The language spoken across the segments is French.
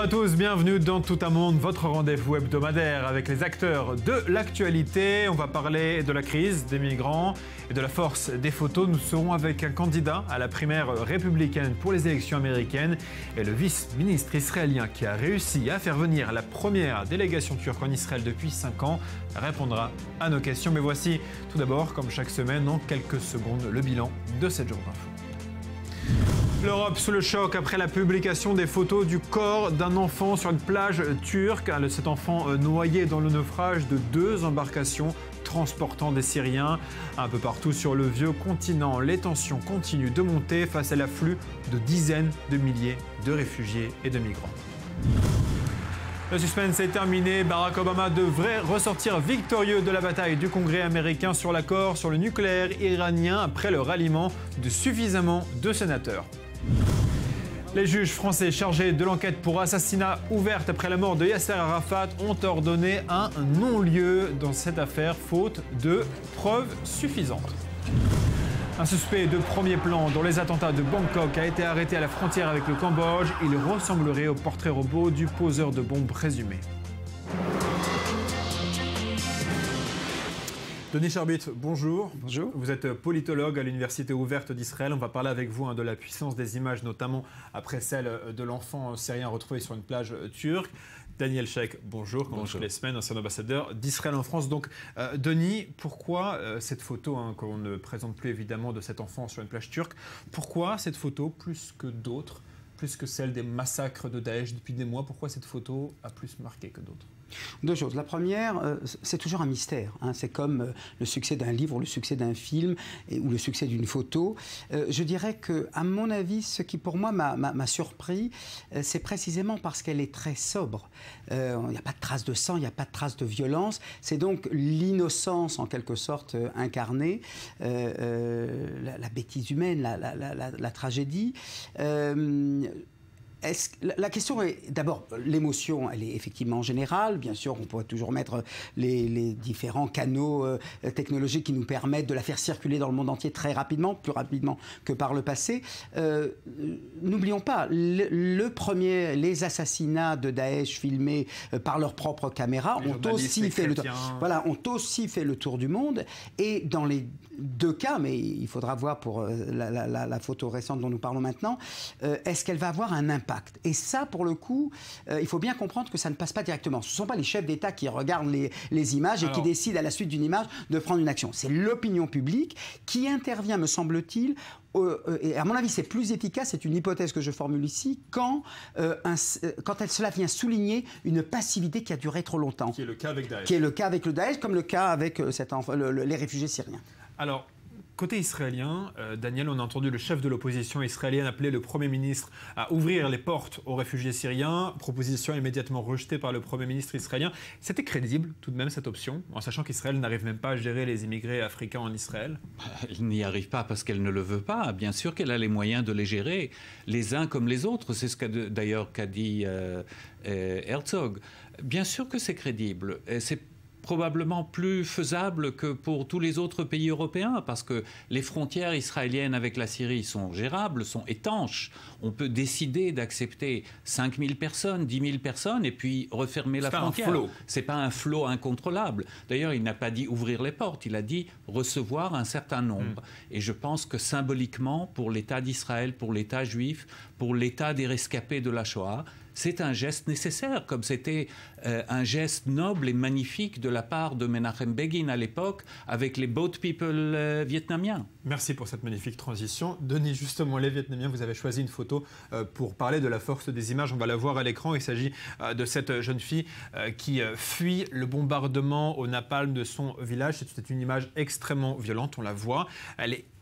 Bonjour à tous, bienvenue dans Tout un monde, votre rendez-vous hebdomadaire avec les acteurs de l'actualité. On va parler de la crise des migrants et de la force des photos. Nous serons avec un candidat à la primaire républicaine pour les élections américaines et le vice-ministre israélien qui a réussi à faire venir la première délégation turque en Israël depuis 5 ans répondra à nos questions. Mais voici tout d'abord, comme chaque semaine, en quelques secondes, le bilan de 7 jours d'info. L'Europe sous le choc après la publication des photos du corps d'un enfant sur une plage turque. Cet enfant noyé dans le naufrage de 2 embarcations transportant des Syriens. Un peu partout sur le vieux continent, les tensions continuent de monter face à l'afflux de dizaines de milliers de réfugiés et de migrants. Le suspense est terminé. Barack Obama devrait ressortir victorieux de la bataille du Congrès américain sur l'accord sur le nucléaire iranien après le ralliement de suffisamment de sénateurs. Les juges français chargés de l'enquête pour assassinat ouverte après la mort de Yasser Arafat ont ordonné un non-lieu dans cette affaire faute de preuves suffisantes. Un suspect de premier plan dans les attentats de Bangkok a été arrêté à la frontière avec le Cambodge. Il ressemblerait au portrait robot du poseur de bombes présumé. Denis Charbit, bonjour. Bonjour. Vous êtes politologue à l'Université ouverte d'Israël. On va parler avec vous de la puissance des images, notamment après celle de l'enfant syrien retrouvé sur une plage turque. Daniel Sheikh, bonjour. Comme toutes les semaines, ancien ambassadeur d'Israël en France. Donc, Denis, pourquoi cette photo, qu'on ne présente plus évidemment, de cet enfant sur une plage turque, pourquoi cette photo, plus que d'autres, plus que celle des massacres de Daesh depuis des mois, pourquoi cette photo a plus marqué que d'autres ? 2 choses. La première, c'est toujours un mystère. C'est comme le succès d'un livre, ou le succès d'un film, ou le succès d'une photo. Je dirais que, à mon avis, ce qui pour moi m'a surpris, c'est précisément parce qu'elle est très sobre. Il n'y a pas de traces de sang, il n'y a pas de traces de violence. C'est donc l'innocence, en quelque sorte, incarnée, la bêtise humaine, la tragédie. La question est d'abord, l'émotion, elle est effectivement générale. Bien sûr, on pourrait toujours mettre les différents canaux technologiques qui nous permettent de la faire circuler dans le monde entier très rapidement, plus rapidement que par le passé. N'oublions pas, les assassinats de Daesh filmés par leurs propres caméras ont aussi fait le tour du monde. Et dans les 2 cas, mais il faudra voir pour la photo récente dont nous parlons maintenant, est-ce qu'elle va avoir un impact ? Et ça, pour le coup, il faut bien comprendre que ça ne passe pas directement. Ce ne sont pas les chefs d'État qui regardent les images et qui décident à la suite d'une image de prendre une action. C'est l'opinion publique qui intervient, me semble-t-il, et à mon avis, c'est plus efficace, c'est une hypothèse que je formule ici, quand cela vient souligner une passivité qui a duré trop longtemps. Qui est le cas avec Daesh. Qui est le cas avec le Daesh, comme le cas avec les réfugiés syriens. Alors, côté israélien, Daniel, on a entendu le chef de l'opposition israélienne appeler le Premier ministre à ouvrir les portes aux réfugiés syriens. Proposition immédiatement rejetée par le Premier ministre israélien. C'était crédible tout de même cette option, en sachant qu'Israël n'arrive même pas à gérer les immigrés africains en Israël? Elle n'y arrive pas parce qu'elle ne le veut pas. Bien sûr qu'elle a les moyens de les gérer, les uns comme les autres. C'est ce qu'a dit Herzog. Bien sûr que c'est crédible. C'est probablement plus faisable que pour tous les autres pays européens, parce que les frontières israéliennes avec la Syrie sont gérables, sont étanches. On peut décider d'accepter 5 000 personnes, 10 000 personnes, et puis refermer la frontière. C'est pas un flot incontrôlable. D'ailleurs, il n'a pas dit ouvrir les portes, il a dit recevoir un certain nombre. Et je pense que symboliquement, pour l'État d'Israël, pour l'État juif, pour l'État des rescapés de la Shoah, c'est un geste nécessaire, comme c'était un geste noble et magnifique de la part de Menachem Begin à l'époque, avec les boat people vietnamiens. Merci pour cette magnifique transition. Denis, justement, les Vietnamiens, vous avez choisi une photo pour parler de la force des images. On va la voir à l'écran. Il s'agit de cette jeune fille qui fuit le bombardement au napalm de son village. C'est une image extrêmement violente, on la voit.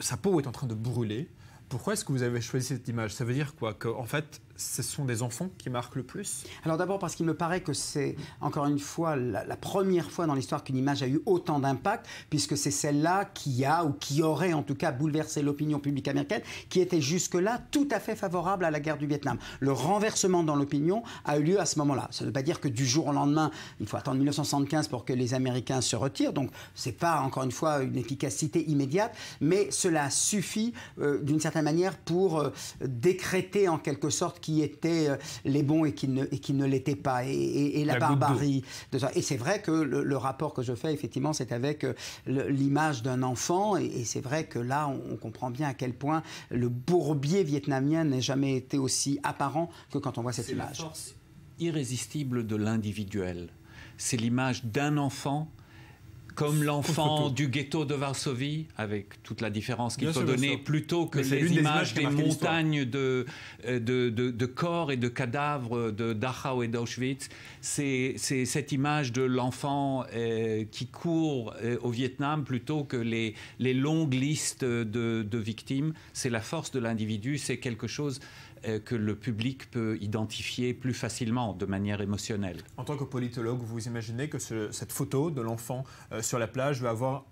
Sa peau est en train de brûler. Pourquoi est-ce que vous avez choisi cette image? Ça veut dire quoi? Qu'en fait, ce sont des enfants qui marquent le plus? Alors d'abord parce qu'il me paraît que c'est, encore une fois, la première fois dans l'histoire qu'une image a eu autant d'impact, puisque c'est celle-là qui a, ou qui aurait en tout cas bouleversé l'opinion publique américaine, qui était jusque-là tout à fait favorable à la guerre du Vietnam. Le renversement dans l'opinion a eu lieu à ce moment-là. Ça ne veut pas dire que du jour au lendemain, il faut attendre 1975 pour que les Américains se retirent, donc c'est pas, encore une fois, une efficacité immédiate, mais cela suffit d'une certaine manière pour décréter en quelque sorte qui étaient les bons et qui ne l'étaient pas, et la barbarie de ça. Et c'est vrai que le rapport que je fais, effectivement, c'est avec l'image d'un enfant, et c'est vrai que là, on comprend bien à quel point le bourbier vietnamien n'a jamais été aussi apparent que quand on voit cette image. C'est la force irrésistible de l'individuel. C'est l'image d'un enfant, comme l'enfant du ghetto de Varsovie, avec toute la différence qu'il faut donner, plutôt que les images des montagnes de corps et de cadavres de Dachau et d'Auschwitz. C'est cette image de l'enfant qui court au Vietnam plutôt que les longues listes de victimes. C'est la force de l'individu, c'est quelque chose que le public peut identifier plus facilement, de manière émotionnelle. En tant que politologue, vous imaginez que cette photo de l'enfant sur la plage va avoir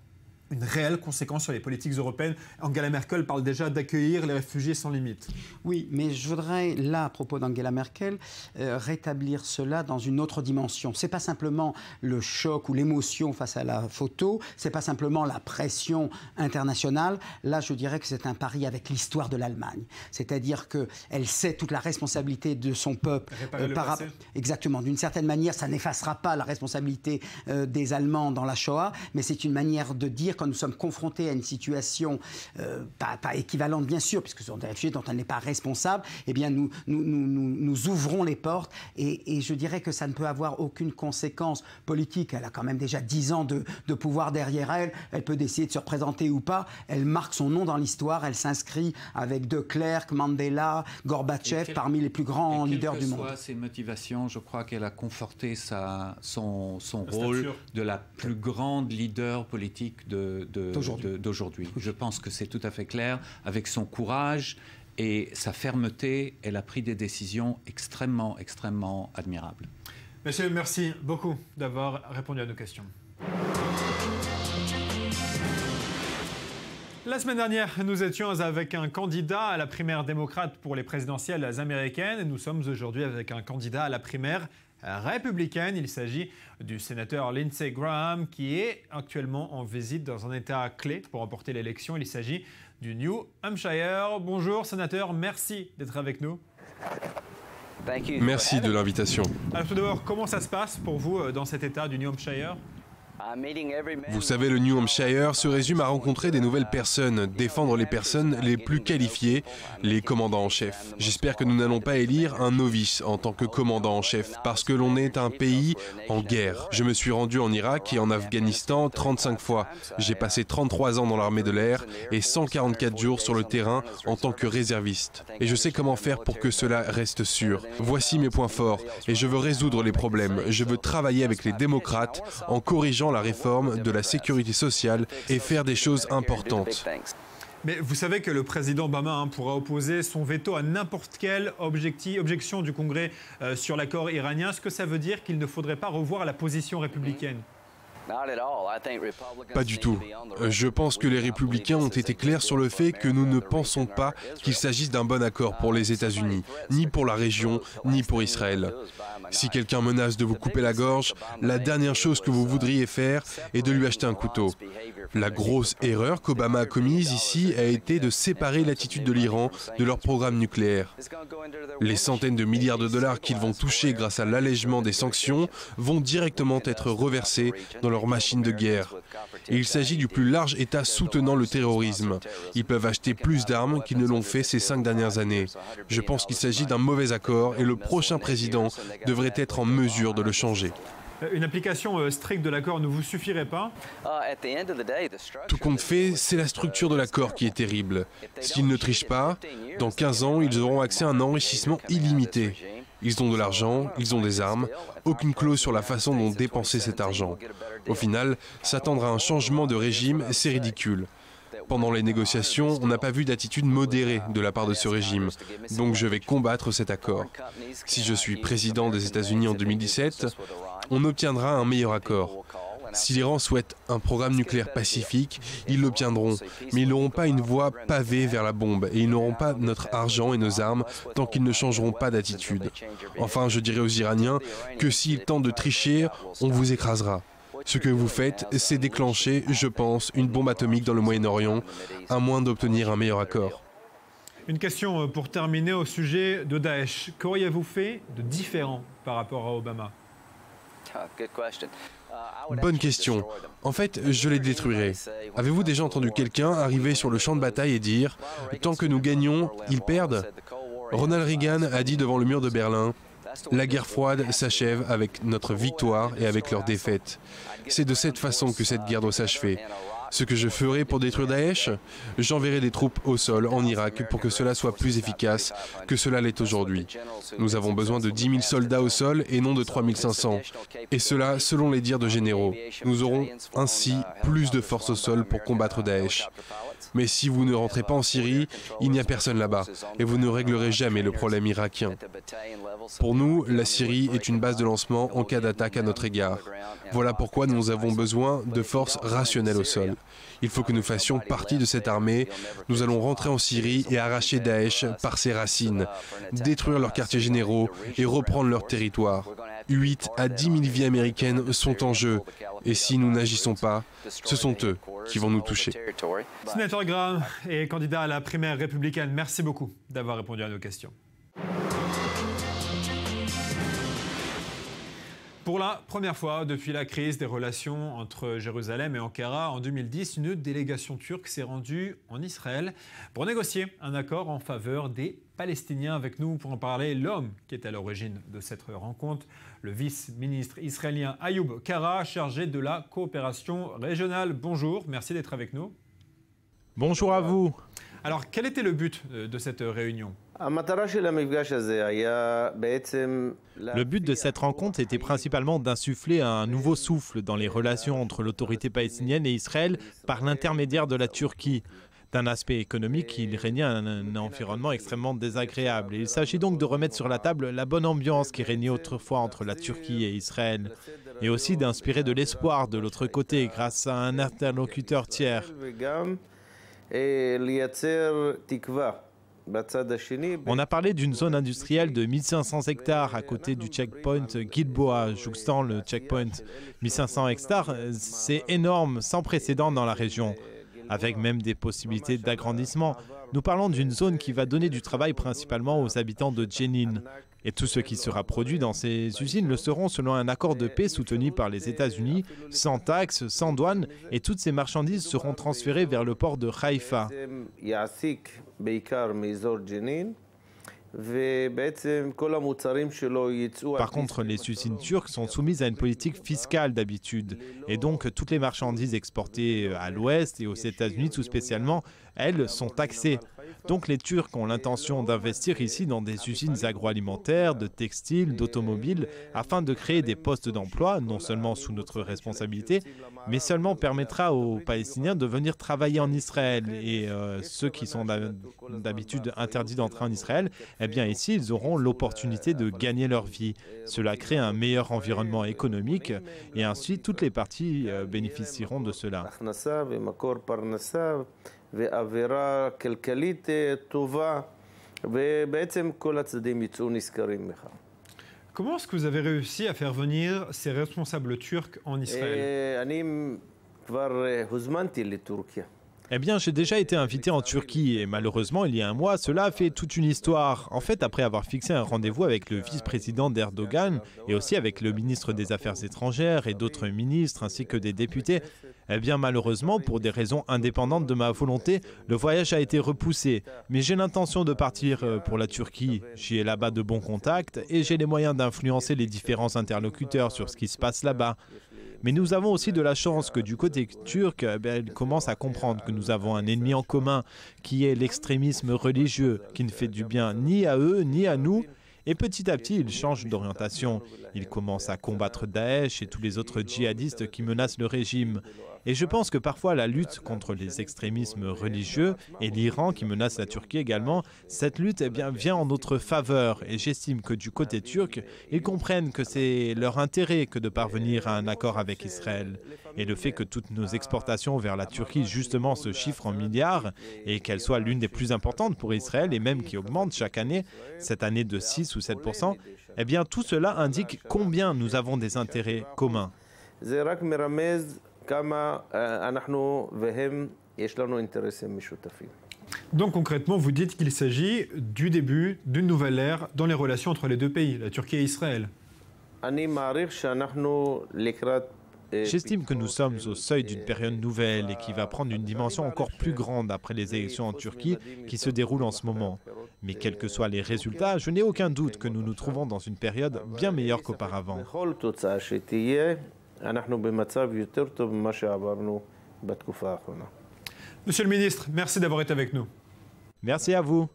une réelle conséquence sur les politiques européennes? Angela Merkel parle déjà d'accueillir les réfugiés sans limite. Oui, mais je voudrais, là, à propos d'Angela Merkel, rétablir cela dans une autre dimension. Ce n'est pas simplement le choc ou l'émotion face à la photo, ce n'est pas simplement la pression internationale. Là, je dirais que c'est un pari avec l'histoire de l'Allemagne. C'est-à-dire qu'elle sait toute la responsabilité de son peuple. Exactement. D'une certaine manière, ça n'effacera pas la responsabilité des Allemands dans la Shoah, mais c'est une manière de dire quand nous sommes confrontés à une situation pas équivalente, bien sûr, puisque ce sont des réfugiés dont elle n'est pas responsable, eh bien nous ouvrons les portes, et je dirais que ça ne peut avoir aucune conséquence politique. Elle a quand même déjà 10 ans de pouvoir derrière elle. Elle peut décider de se représenter ou pas. Elle marque son nom dans l'histoire. Elle s'inscrit avec De Klerk, Mandela, Gorbatchev, parmi les plus grands leaders du monde. Quelles que soient ses motivations, je crois qu'elle a conforté son rôle de la plus grande leader politique d'aujourd'hui. Je pense que c'est tout à fait clair. Avec son courage et sa fermeté, elle a pris des décisions extrêmement, extrêmement admirables. Monsieur, merci beaucoup d'avoir répondu à nos questions. La semaine dernière, nous étions avec un candidat à la primaire démocrate pour les présidentielles américaines, et nous sommes aujourd'hui avec un candidat à la primaire républicaine. Il s'agit du sénateur Lindsey Graham, qui est actuellement en visite dans un État clé pour remporter l'élection. Il s'agit du New Hampshire. Bonjour sénateur, merci d'être avec nous. Merci de l'invitation. Alors tout d'abord, comment ça se passe pour vous dans cet État du New Hampshire ? Vous savez, le New Hampshire se résume à rencontrer des nouvelles personnes, défendre les personnes les plus qualifiées, les commandants en chef. J'espère que nous n'allons pas élire un novice en tant que commandant en chef, parce que l'on est un pays en guerre. Je me suis rendu en Irak et en Afghanistan 35 fois. J'ai passé 33 ans dans l'armée de l'air et 144 jours sur le terrain en tant que réserviste. Et je sais comment faire pour que cela reste sûr. Voici mes points forts, et je veux résoudre les problèmes. Je veux travailler avec les démocrates en corrigeant la réforme de la sécurité sociale et faire des choses importantes. Mais vous savez que le président Obama pourra opposer son veto à n'importe quelle objection du Congrès sur l'accord iranien. Est-ce que ça veut dire qu'il ne faudrait pas revoir la position républicaine ? Pas du tout. Je pense que les républicains ont été clairs sur le fait que nous ne pensons pas qu'il s'agisse d'un bon accord pour les États-Unis, ni pour la région, ni pour Israël. Si quelqu'un menace de vous couper la gorge, la dernière chose que vous voudriez faire est de lui acheter un couteau. La grosse erreur qu'Obama a commise ici a été de séparer l'attitude de l'Iran de leur programme nucléaire. Les centaines de milliards de dollars qu'ils vont toucher grâce à l'allègement des sanctions vont directement être reversés dans leur machine de guerre. Et il s'agit du plus large État soutenant le terrorisme. Ils peuvent acheter plus d'armes qu'ils ne l'ont fait ces 5 dernières années. Je pense qu'il s'agit d'un mauvais accord et le prochain président devrait être en mesure de le changer. Une application stricte de l'accord ne vous suffirait pas? Tout compte fait, c'est la structure de l'accord qui est terrible. S'ils ne trichent pas, dans 15 ans, ils auront accès à un enrichissement illimité. Ils ont de l'argent, ils ont des armes, aucune clause sur la façon dont dépenser cet argent. Au final, s'attendre à un changement de régime, c'est ridicule. Pendant les négociations, on n'a pas vu d'attitude modérée de la part de ce régime, donc je vais combattre cet accord. Si je suis président des États-Unis en 2017, on obtiendra un meilleur accord. Si l'Iran souhaite un programme nucléaire pacifique, ils l'obtiendront, mais ils n'auront pas une voie pavée vers la bombe et ils n'auront pas notre argent et nos armes tant qu'ils ne changeront pas d'attitude. Enfin, je dirais aux Iraniens que s'ils tentent de tricher, on vous écrasera. Ce que vous faites, c'est déclencher, je pense, une bombe atomique dans le Moyen-Orient, à moins d'obtenir un meilleur accord. Une question pour terminer au sujet de Daesh. Qu'auriez-vous fait de différent par rapport à Obama? Bonne question. En fait, je les détruirais. Avez-vous déjà entendu quelqu'un arriver sur le champ de bataille et dire « Tant que nous gagnons, ils perdent » Ronald Reagan a dit devant le mur de Berlin « La guerre froide s'achève avec notre victoire et avec leur défaite. » C'est de cette façon que cette guerre doit s'achever. Ce que je ferai pour détruire Daesh, j'enverrai des troupes au sol en Irak pour que cela soit plus efficace que cela l'est aujourd'hui. Nous avons besoin de 10 000 soldats au sol et non de 3 500. Et cela selon les dires de généraux. Nous aurons ainsi plus de force au sol pour combattre Daesh. Mais si vous ne rentrez pas en Syrie, il n'y a personne là-bas et vous ne réglerez jamais le problème irakien. Pour nous, la Syrie est une base de lancement en cas d'attaque à notre égard. Voilà pourquoi nous avons besoin de forces rationnelles au sol. Il faut que nous fassions partie de cette armée. Nous allons rentrer en Syrie et arracher Daesh par ses racines, détruire leurs quartiers généraux et reprendre leur territoire. 8 à 10 000 vies américaines sont en jeu. Et si nous n'agissons pas, ce sont eux qui vont nous toucher. Sénateur Graham et candidat à la primaire républicaine, merci beaucoup d'avoir répondu à nos questions. Pour la première fois depuis la crise des relations entre Jérusalem et Ankara en 2010, une délégation turque s'est rendue en Israël pour négocier un accord en faveur des Palestiniens. Avec nous pour en parler, l'homme qui est à l'origine de cette rencontre, le vice-ministre israélien Ayoub Kara, chargé de la coopération régionale. Bonjour, merci d'être avec nous. Bonjour à vous. Alors, quel était le but de cette réunion ? Le but de cette rencontre était principalement d'insuffler un nouveau souffle dans les relations entre l'autorité palestinienne et Israël par l'intermédiaire de la Turquie. D'un aspect économique, il régnait un environnement extrêmement désagréable. Et il s'agit donc de remettre sur la table la bonne ambiance qui régnait autrefois entre la Turquie et Israël. Et aussi d'inspirer de l'espoir de l'autre côté grâce à un interlocuteur tiers. On a parlé d'une zone industrielle de 1500 hectares à côté du checkpoint Gilboa, jouxtant le checkpoint. 1500 hectares, c'est énorme, sans précédent dans la région, avec même des possibilités d'agrandissement. Nous parlons d'une zone qui va donner du travail principalement aux habitants de Jenin. Et tout ce qui sera produit dans ces usines le seront selon un accord de paix soutenu par les États-Unis, sans taxes, sans douane, et toutes ces marchandises seront transférées vers le port de Haïfa. Par contre, les usines turques sont soumises à une politique fiscale d'habitude, et donc toutes les marchandises exportées à l'Ouest et aux États-Unis tout spécialement, elles sont taxées. Donc les Turcs ont l'intention d'investir ici dans des usines agroalimentaires, de textiles, d'automobiles, afin de créer des postes d'emploi, non seulement sous notre responsabilité, mais seulement permettra aux Palestiniens de venir travailler en Israël. Et ceux qui sont d'habitude interdits d'entrer en Israël, eh bien ici, ils auront l'opportunité de gagner leur vie. Cela crée un meilleur environnement économique et ainsi toutes les parties bénéficieront de cela. ואווירה כלכלית טובה, ובעצם כל הצדדים יצאו נשכרים מכך. Comment est-ce que vous avez réussi à faire venir ces responsables turcs en Israël? אני כבר הוזמנתי לטורקיה. Eh bien, j'ai déjà été invité en Turquie et malheureusement, il y a un mois, cela a fait toute une histoire. En fait, après avoir fixé un rendez-vous avec le vice-président d'Erdogan et aussi avec le ministre des Affaires étrangères et d'autres ministres ainsi que des députés, eh bien, malheureusement, pour des raisons indépendantes de ma volonté, le voyage a été repoussé. Mais j'ai l'intention de partir pour la Turquie. J'y ai là-bas de bons contacts et j'ai les moyens d'influencer les différents interlocuteurs sur ce qui se passe là-bas. Mais nous avons aussi de la chance que du côté turc, ils commencent à comprendre que nous avons un ennemi en commun, qui est l'extrémisme religieux, qui ne fait du bien ni à eux ni à nous. Et petit à petit, ils changent d'orientation. Ils commencent à combattre Daesh et tous les autres djihadistes qui menacent le régime. Et je pense que parfois la lutte contre les extrémismes religieux et l'Iran qui menace la Turquie également, cette lutte vient en notre faveur. Et j'estime que du côté turc, ils comprennent que c'est leur intérêt que de parvenir à un accord avec Israël. Et le fait que toutes nos exportations vers la Turquie justement se chiffrent en milliards et qu'elle soit l'une des plus importantes pour Israël et même qui augmente chaque année, cette année de 6 ou 7%, eh bien tout cela indique combien nous avons des intérêts communs. Donc concrètement, vous dites qu'il s'agit du début d'une nouvelle ère dans les relations entre les deux pays, la Turquie et Israël. J'estime que nous sommes au seuil d'une période nouvelle et qui va prendre une dimension encore plus grande après les élections en Turquie qui se déroulent en ce moment. Mais quels que soient les résultats, je n'ai aucun doute que nous nous trouvons dans une période bien meilleure qu'auparavant. Monsieur le ministre, merci d'avoir été avec nous. Merci à vous.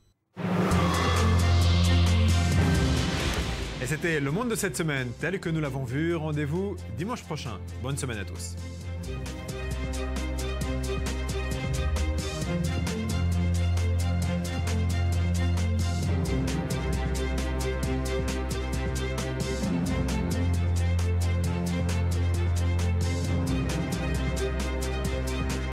Et c'était Le Monde de cette semaine, tel que nous l'avons vu. Rendez-vous dimanche prochain. Bonne semaine à tous.